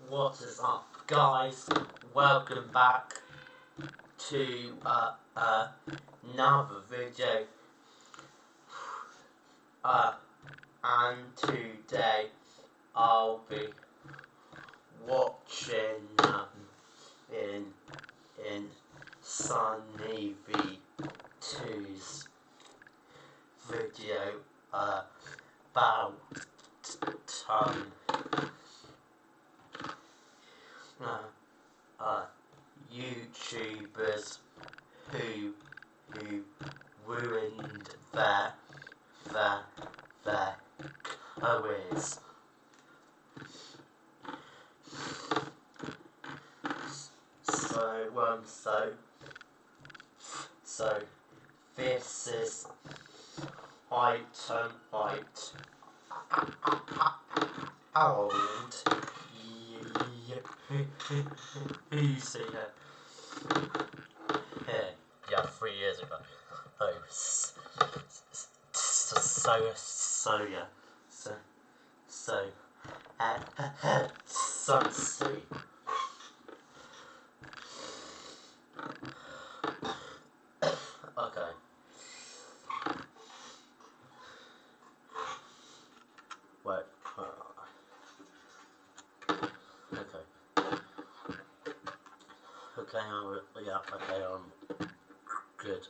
What is up, guys? Welcome back to another video. And today I'll be watching in Sunny V2's video about YouTubers who ruined their careers. So this is item old. You see it here, yeah, 3 years ago. Oh, sunsuit. Okay. Wait. Good.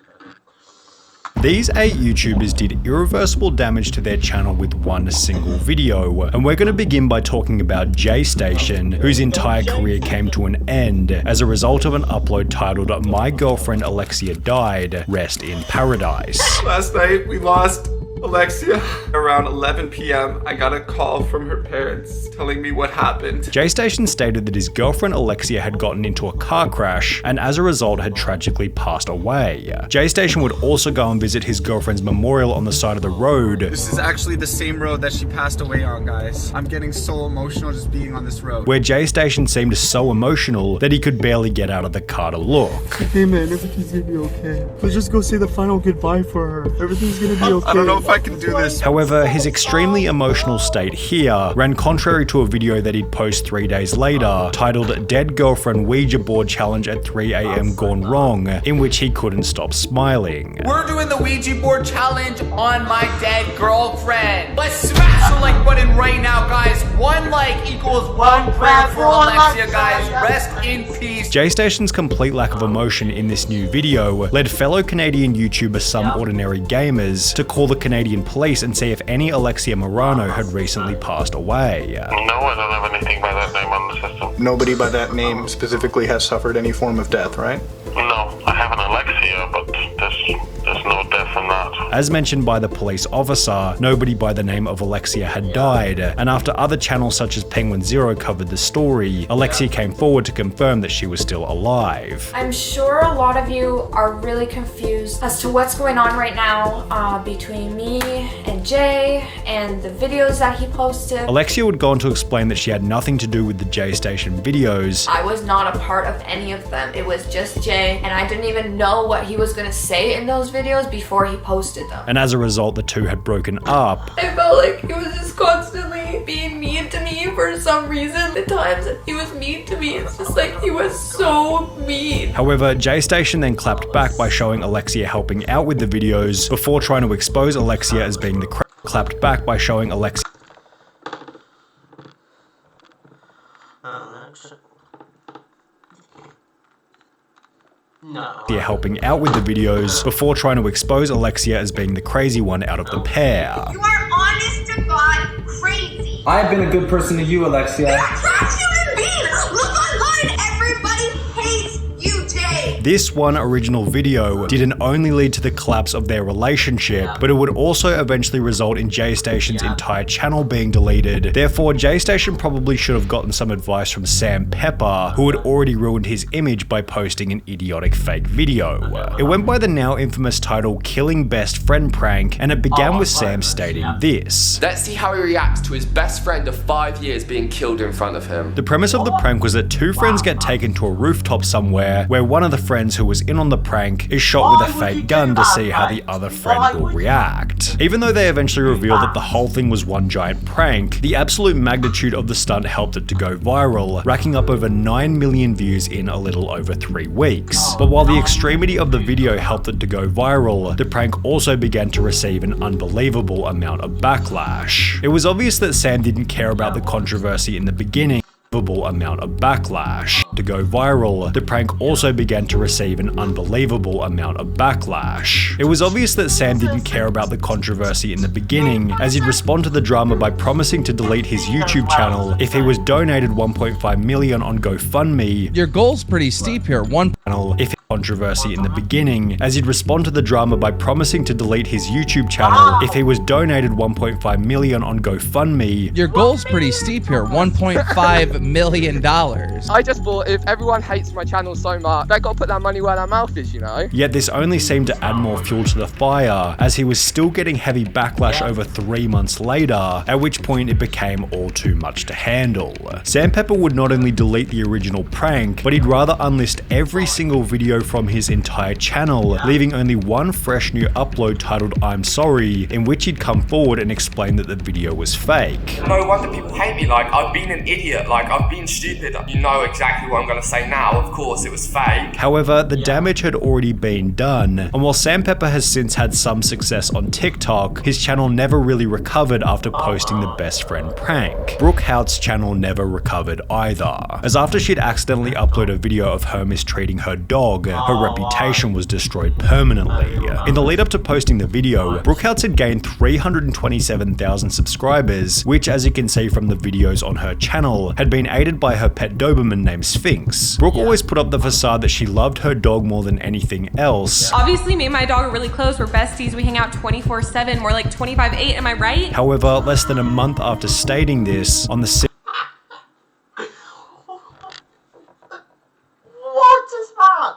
These 8 YouTubers did irreversible damage to their channel with one single video, and we're going to begin by talking about JStation, whose entire career came to an end as a result of an upload titled "My Girlfriend Alexia Died, Rest in Paradise." Last night we lost Alexia. Around 11 p.m. I got a call from her parents telling me what happened. JStation stated that his girlfriend Alexia had gotten into a car crash and as a result had tragically passed away. JStation would also go and visit his girlfriend's memorial on the side of the road. This is actually the same road that she passed away on, guys. I'm getting so emotional just being on this road. Where JStation seemed so emotional that he could barely get out of the car to look. Hey man, everything's gonna be okay. Let's just go say the final goodbye for her. Everything's gonna be okay. I don't know if I can do this. However, his extremely emotional state here ran contrary to a video that he'd post 3 days later, titled "Dead Girlfriend Ouija Board Challenge at 3 AM Gone Wrong," in which he couldn't stop smiling. We're doing the Ouija board challenge on my dead girlfriend. Let's smash the like button right now, guys. 1 like equals 1 prayer for Alexia, guys. Rest in peace. JStation's complete lack of emotion in this new video led fellow Canadian YouTuber Some Ordinary Gamers to call the Canadian police and see if any Alexia Morano had recently passed away. No, I don't have anything by that name on the system. Nobody by that name specifically has suffered any form of death, right? No, I have an Alexia, but there's no death in that. As mentioned by the police officer, nobody by the name of Alexia had died, and after other channels such as Penguin Zero covered the story, Alexia came forward to confirm that she was still alive. I'm sure a lot of you are really confused as to what's going on right now between me and Jay and the videos that he posted. Alexia would go on to explain that she had nothing to do with the JStation videos. I was not a part of any of them. It was just Jay, and I didn't even know what he was gonna say in those videos before he posted them. And as a result, the two had broken up. I felt like he was just constantly being mean to me for some reason. The times that he was mean to me, it's just like he was so mean. However, JStation then clapped back by showing Alexia helping out with the videos before trying to expose Alexia as being the clapped back by showing Alexia helping out with the videos before trying to expose Alexia as being the crazy one out of the pair. You are honest to God crazy. I've been a good person to you, Alexia. You're a trash human being. Look online. Everybody hates you, Jay. This one original video didn't only lead to the collapse of their relationship, but it would also eventually result in JStation's entire channel being deleted. Therefore, JStation probably should have gotten some advice from Sam Pepper, who had already ruined his image by posting an idiotic fake video. It went by the now infamous title "Killing Best Friend Prank," and it began with Sam stating this. Let's see how he reacts to his best friend of 5 years being killed in front of him. The premise of the prank was that 2 friends get taken to a rooftop somewhere where one of the friends friends who was in on the prank is shot with a fake gun to see how the other friend will react. Even though they eventually reveal that the whole thing was one giant prank, the absolute magnitude of the stunt helped it to go viral, racking up over 9 million views in a little over 3 weeks. But while the extremity of the video helped it to go viral, the prank also began to receive an unbelievable amount of backlash. It was obvious that Sam didn't care about the controversy in the beginning. Amount of backlash. To go viral, the prank also began to receive an unbelievable amount of backlash. It was obvious that Sam didn't care about the controversy in the beginning, as he'd respond to the drama by promising to delete his YouTube channel if he was donated 1.5 million on GoFundMe. Your goal's pretty steep here. If controversy in the beginning, as he'd respond to the drama by promising to delete his YouTube channel if he was donated 1.5 million on GoFundMe. Your goal's pretty steep here. $1.5 million. I just thought if everyone hates my channel so much, they gotta put that money where their mouth is, you know? Yet this only seemed to add more fuel to the fire, as he was still getting heavy backlash over 3 months later, at which point it became all too much to handle. Sam Pepper would not only delete the original prank, but he'd rather unlist every single video from his entire channel, leaving only one fresh new upload titled I'm Sorry, in which he'd come forward and explain that the video was fake. No wonder people hate me, like I've been an idiot, like I've been stupid. You know exactly what I'm gonna say now, of course it was fake. However, the damage had already been done, and while Sam Pepper has since had some success on TikTok, his channel never really recovered after posting the best friend prank. Brooke Hout's channel never recovered either, as after she'd accidentally uploaded a video of her mistreating her dog, her reputation was destroyed permanently. In the lead up to posting the video, Brooke Houtz had gained 327,000 subscribers, which, as you can see from the videos on her channel, had been aided by her pet Doberman named Sphinx. Brooke always put up the facade that she loved her dog more than anything else. Obviously, me and my dog are really close. We're besties. We hang out 24/7, more like 25/8, am I right? However, less than a month after stating this, on the What is that?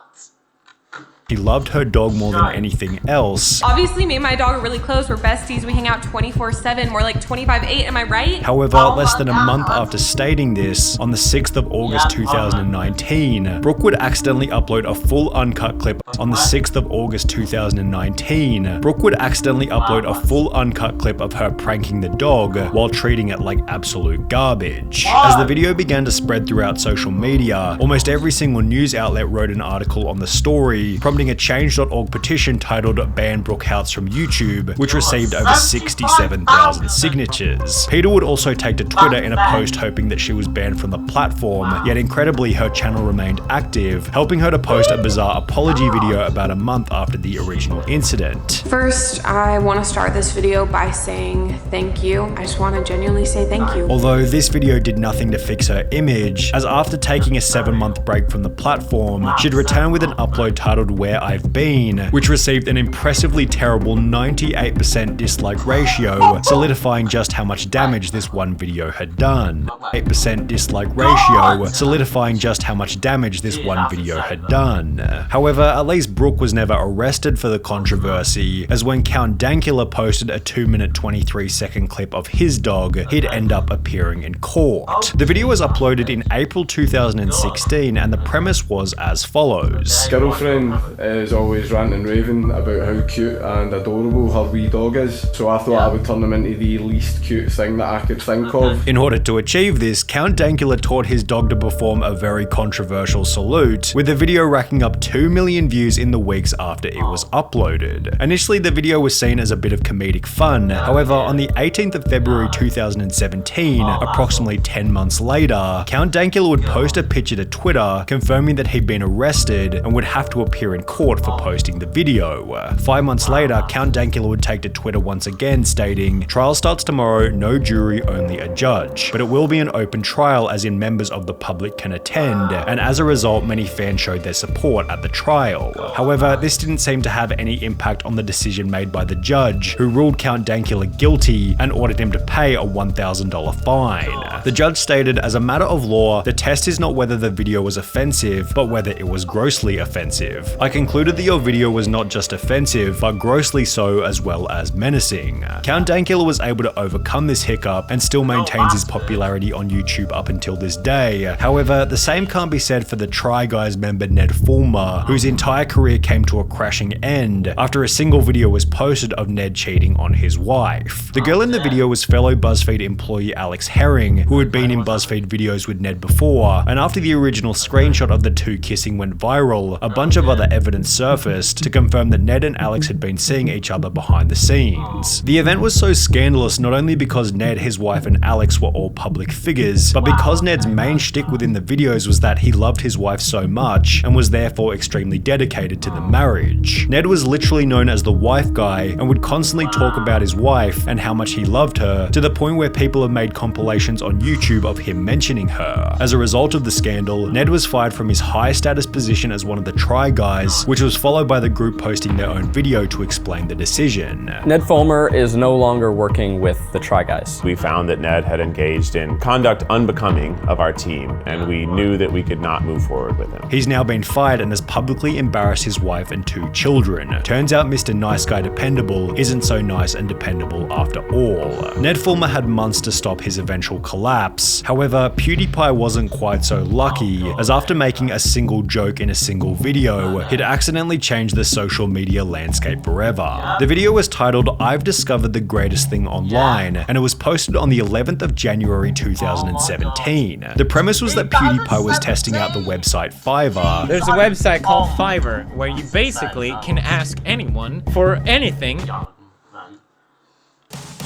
She loved her dog more than anything else. Obviously, me and my dog are really close. We're besties. We hang out 24/7, more like 25/8, am I right? However, less than a month after stating this, on the 6th of August 2019, Brooke would accidentally upload a full uncut clip. On the 6th of August 2019, Brooke would accidentally upload a full uncut clip of her pranking the dog while treating it like absolute garbage. As the video began to spread throughout social media, almost every single news outlet wrote an article on the story, prompting a Change.org petition titled Ban Brooke Houtz from YouTube, which received over 67,000 signatures. Peter would also take to Twitter in a post hoping that she was banned from the platform, yet incredibly her channel remained active, helping her to post a bizarre apology video about a month after the original incident. First, I want to start this video by saying thank you. I just want to genuinely say thank you. Although this video did nothing to fix her image, as after taking a 7-month break from the platform, she'd return with an upload titled Where I've Been, which received an impressively terrible 98% dislike ratio, solidifying just how much damage this one video had done. 8% dislike ratio, solidifying just how much damage this one video had done. However, at least Brooke was never arrested for the controversy, as when Count Dankula posted a 2-minute 23-second clip of his dog, he'd end up appearing in court. The video was uploaded in April 2016, and the premise was as follows. Girlfriend is always ranting and raving about how cute and adorable her wee dog is, so I thought I would turn him into the least cute thing that I could think of. In order to achieve this, Count Dankula taught his dog to perform a very controversial salute, with the video racking up 2 million views in the weeks after it was uploaded. Initially, the video was seen as a bit of comedic fun. However, on the 18th of February 2017, approximately 10 months later, Count Dankula would post a picture to Twitter confirming that he'd been arrested and would have to appear in court for posting the video. 5 months later, Count Dankula would take to Twitter once again, stating, "Trial starts tomorrow, no jury, only a judge. But it will be an open trial, as in members of the public can attend, and as a result, many fans showed their support at the trial." However, this didn't seem to have any impact on the decision made by the judge, who ruled Count Dankula guilty and ordered him to pay a $1,000 fine. The judge stated, "As a matter of law, the test is not whether the video was offensive, but whether it was grossly offensive. I conclude concluded that your video was not just offensive, but grossly so as well as menacing. Count Dankula was able to overcome this hiccup and still maintains his popularity on YouTube up until this day. However, the same can't be said for the Try Guys member Ned Fulmer, whose entire career came to a crashing end after a single video was posted of Ned cheating on his wife. The girl in the video was fellow BuzzFeed employee Alex Herring, who had been in BuzzFeed videos with Ned before, and after the original screenshot of the two kissing went viral, a bunch of other evidence surfaced to confirm that Ned and Alex had been seeing each other behind the scenes. The event was so scandalous not only because Ned, his wife, and Alex were all public figures, but because Ned's main shtick within the videos was that he loved his wife so much and was therefore extremely dedicated to the marriage. Ned was literally known as the wife guy and would constantly talk about his wife and how much he loved her, to the point where people have made compilations on YouTube of him mentioning her. As a result of the scandal, Ned was fired from his high status position as one of the Try Guys, which was followed by the group posting their own video to explain the decision. Ned Fulmer is no longer working with the Try Guys. We found that Ned had engaged in conduct unbecoming of our team, and we knew that we could not move forward with him. He's now been fired and has publicly embarrassed his wife and 2 children. Turns out Mr. Nice Guy Dependable isn't so nice and dependable after all. Ned Fulmer had months to stop his eventual collapse. However, PewDiePie wasn't quite so lucky, as after making a single joke in a single video, he'd accidentally changed the social media landscape forever. The video was titled "I've Discovered the Greatest Thing Online," and it was posted on the 11th of January 2017. The premise was that PewDiePie was testing out the website Fiverr. There's a website called Fiverr where you basically can ask anyone for anything.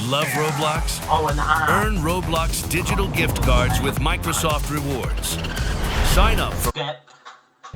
Love Roblox? Earn Roblox digital gift cards with Microsoft Rewards. Sign up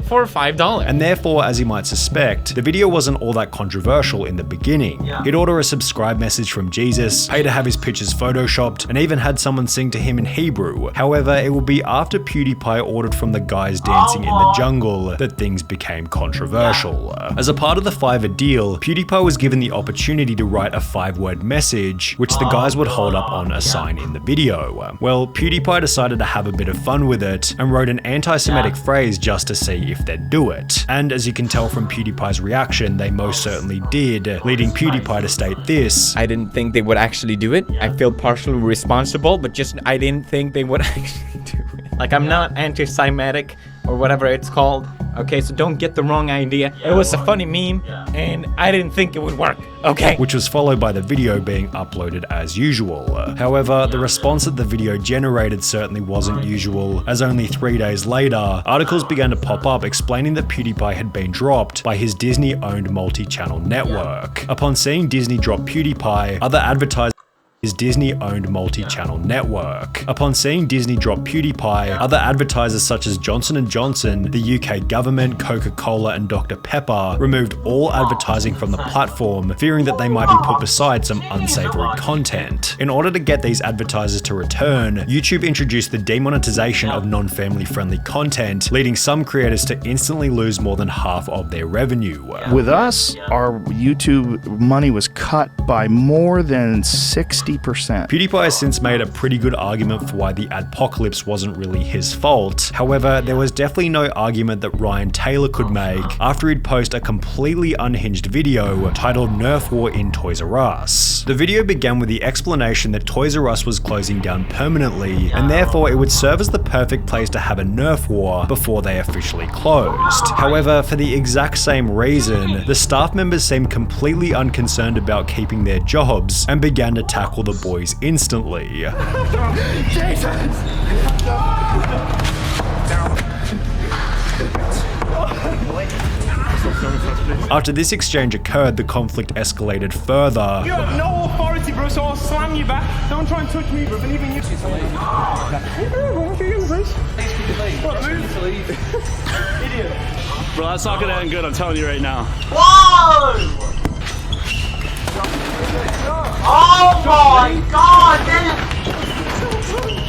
for $5. And therefore, as you might suspect, the video wasn't all that controversial in the beginning. He'd order a subscribe message from Jesus, pay to have his pictures photoshopped, and even had someone sing to him in Hebrew. However, it would be after PewDiePie ordered from the guys dancing in the jungle that things became controversial. As a part of the Fiverr deal, PewDiePie was given the opportunity to write a 5-word message, which the guys would hold up on a sign in the video. Well, PewDiePie decided to have a bit of fun with it and wrote an anti-Semitic phrase just to see if they'd do it. And as you can tell from PewDiePie's reaction, they most certainly did, leading PewDiePie to state this: I didn't think they would actually do it. I feel partially responsible, but just I didn't think they would actually do it. Like, I'm not anti-Semitic or whatever it's called. Okay, so don't get the wrong idea. It was a funny meme, and I didn't think it would work. Okay. Which was followed by the video being uploaded as usual. However, the response that the video generated certainly wasn't usual, as only 3 days later, articles began to pop up explaining that PewDiePie had been dropped by his Disney-owned multi-channel network. Upon seeing Disney drop PewDiePie, other advertisers his Disney-owned multi-channel network. Upon seeing Disney drop PewDiePie, other advertisers such as Johnson & Johnson, the UK government, Coca-Cola, and Dr. Pepper removed all advertising from the platform, fearing that they might be put beside some unsavory content. In order to get these advertisers to return, YouTube introduced the demonetization of non-family friendly content, leading some creators to instantly lose more than half of their revenue. With us, our YouTube money was cut by more than 60%. PewDiePie has since made a pretty good argument for why the adpocalypse wasn't really his fault. However, there was definitely no argument that Ryan Taylor could make after he'd post a completely unhinged video titled Nerf War in Toys R Us. The video began with the explanation that Toys R Us was closing down permanently, and therefore it would serve as the perfect place to have a Nerf war before they officially closed. However, for the exact same reason, the staff members seemed completely unconcerned about keeping their jobs and began to tackle the boys instantly. After this exchange occurred, the conflict escalated further. You have no authority, bro, so I'll slam you back. Don't try and touch me, bro, and even you. Idiot. Bro, that's not gonna end good, I'm telling you right now. Whoa! Oh my god, man!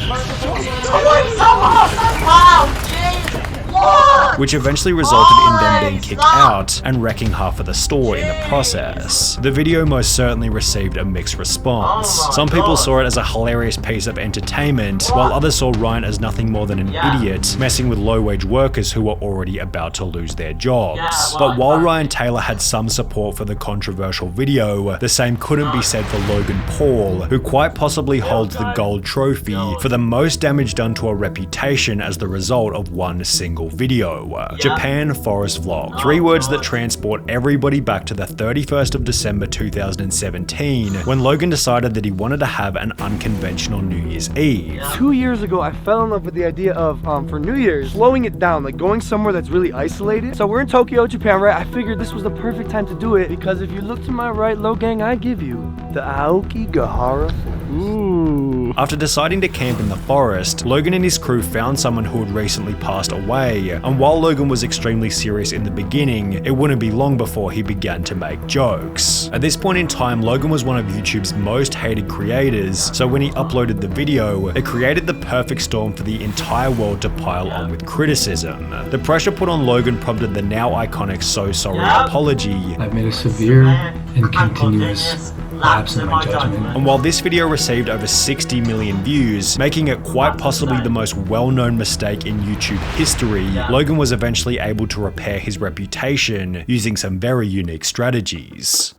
What's so awesome? Wow, jeez! Whoa! which eventually resulted in them being kicked out and wrecking half of the store in the process. The video most certainly received a mixed response. Some people saw it as a hilarious piece of entertainment, while others saw Ryan as nothing more than an idiot, messing with low-wage workers who were already about to lose their jobs. But while Ryan Taylor had some support for the controversial video, the same couldn't be said for Logan Paul, who quite possibly holds the gold trophy for the most damage done to a reputation as the result of one single video. Japan Forest Vlog. 3 words that transport everybody back to the 31st of December 2017, when Logan decided that he wanted to have an unconventional New Year's Eve. 2 years ago, I fell in love with the idea of, for New Year's, slowing it down, like going somewhere that's really isolated. So we're in Tokyo, Japan, right? I figured this was the perfect time to do it, because if you look to my right, Low Gang, I give you the Aokigahara. Ooh. After deciding to camp in the forest, Logan and his crew found someone who had recently passed away, and while Logan was extremely serious in the beginning, it wouldn't be long before he began to make jokes. At this point in time, Logan was one of YouTube's most hated creators, so when he uploaded the video, it created the perfect storm for the entire world to pile on with criticism. The pressure put on Logan prompted the now iconic "So Sorry" apology. I've made a severe and continuous lapse in my judgment. And while this video received over 60 million views, making it quite possibly the most well-known mistake in YouTube history, Logan was eventually able to repair his reputation using some very unique strategies.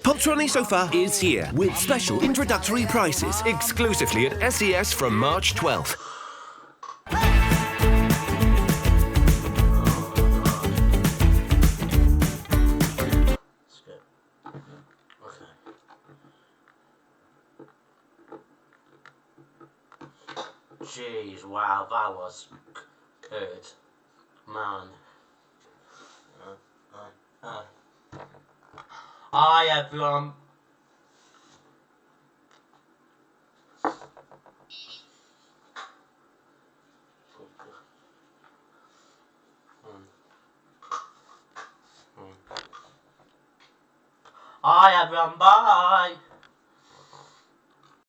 Pops Running Sofa is here with special introductory prices exclusively at SES from March 12th. Jeez, wow, that was good, man. Hi everyone. Hi everyone, bye.